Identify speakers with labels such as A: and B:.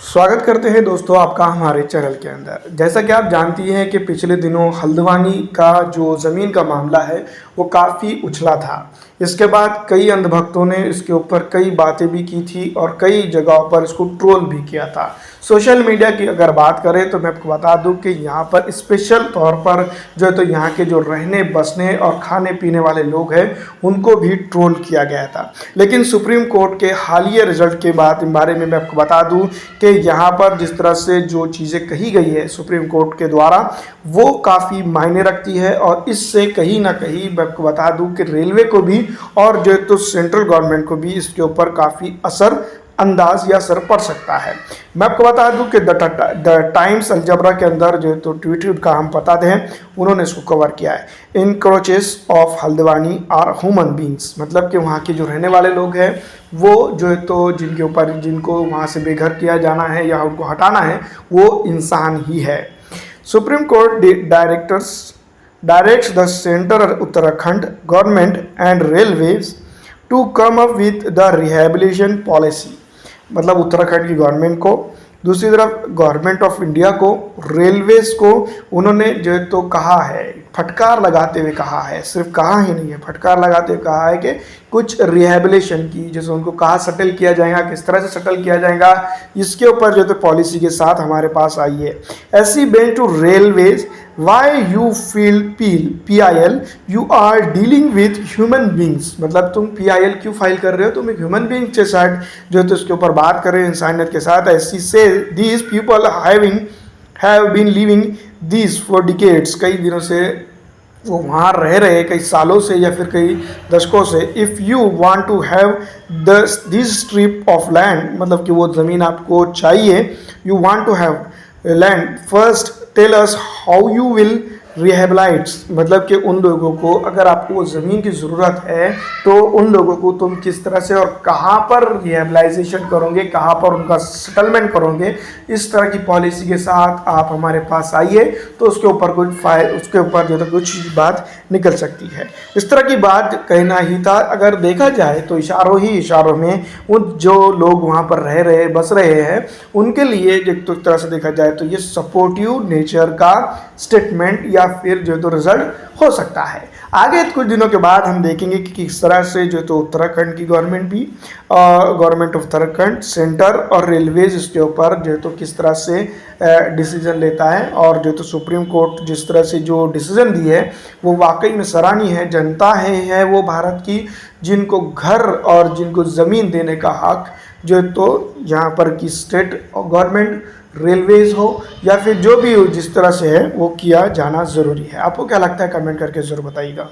A: स्वागत करते हैं दोस्तों आपका हमारे चैनल के अंदर। जैसा कि आप जानती हैं कि पिछले दिनों हल्द्वानी का जो ज़मीन का मामला है वो काफ़ी उछला था। इसके बाद कई अंधभक्तों ने इसके ऊपर कई बातें भी की थी और कई जगहों पर इसको ट्रोल भी किया था। सोशल मीडिया की अगर बात करें तो मैं आपको बता दूं कि यहाँ पर स्पेशल तौर पर जो है तो यहाँ के जो रहने बसने और खाने पीने वाले लोग हैं उनको भी ट्रोल किया गया था। लेकिन सुप्रीम कोर्ट के हालिया रिजल्ट के बारे में मैं आपको बता दूं कि यहाँ पर जिस तरह से जो चीज़ें कही गई है सुप्रीम कोर्ट के द्वारा वो काफ़ी मायने रखती है और इससे कहीं ना कहीं मैं आपको बता दूं कि रेलवे को भी और जो है तो सेंट्रल गवर्नमेंट को भी इसके ऊपर काफ़ी अंदाज या असर पड़ सकता है। मैं आपको बता दूं कि द टाइम्स अलजबरा के अंदर जो है तो ट्वीट का हम पता दें उन्होंने इसको कवर किया है। Encroachers of Haldwani are human beings, मतलब कि वहाँ के जो रहने वाले लोग हैं वो जो है तो जिनके ऊपर जिनको वहाँ से बेघर किया जाना है या उनको हटाना है वो इंसान ही है। Supreme Court directs the centre Uttarakhand government and railways to come up with the rehabilitation policy, मतलब उत्तराखंड की गवर्नमेंट को, दूसरी तरफ गवर्नमेंट ऑफ इंडिया को, रेलवेज को उन्होंने जो है तो कहा है, फटकार लगाते हुए कहा है, सिर्फ कहा ही नहीं है फटकार लगाते हुए कहा है कि कुछ रिहेबिलिटेशन की, जैसे उनको कहा सेटल किया जाएगा, किस तरह से सेटल किया जाएगा इसके ऊपर जो तो पॉलिसी के साथ हमारे पास आई है। ऐसी बेन to railways why you feel PIL you are dealing with human beings, मतलब तुम PIL क्यों फाइल कर रहे हो, तुम एक ह्यूमन बींग के साथ जो है तो इसके ऊपर बात कर रहे हो, इंसानियत के साथ। SC says these people have been living this for decades, कई दिनों से वो वहाँ रह रहे, कई सालों से या फिर कई दशकों से। If you want to have this strip of land, मतलब कि वो ज़मीन आपको चाहिए, you want to have land, first tell us how you will rehabilitates, मतलब कि उन लोगों को अगर आपको वो ज़मीन की ज़रूरत है तो उन लोगों को तुम किस तरह से और कहाँ पर रिहेबिलाइजेशन करोगे, कहाँ पर उनका सेटलमेंट करोगे, इस तरह की पॉलिसी के साथ आप हमारे पास आइए तो उसके ऊपर उसके ऊपर जो है कुछ बात निकल सकती है। इस तरह की बात कहना ही था। अगर देखा जाए तो इशारों ही इशारों में उन जो लोग वहाँ पर रह रहे बस रहे हैं उनके लिए एक तो तरह से देखा जाए तो ये सपोर्टिव नेचर का स्टेटमेंट या फिर जो तो रिजल्ट हो सकता है। आगे कुछ दिनों के बाद हम देखेंगे कि किस तरह से जो तो उत्तराखंड की गवर्नमेंट भी, गवर्नमेंट ऑफ उत्तराखंड, सेंटर और रेलवेज इसके ऊपर जो तो किस तरह से डिसीजन लेता है, और जो तो सुप्रीम कोर्ट जिस तरह से जो डिसीजन दी है वो वाकई में सराहनीय है। जनता है वो भारत की, जिनको घर और जिनको ज़मीन देने का हक जो तो यहाँ पर की स्टेट गवर्नमेंट, रेलवेज हो या फिर जो भी हो जिस तरह से है वो किया जाना ज़रूरी है। आपको क्या लगता है कमेंट करके ज़रूर बताइएगा।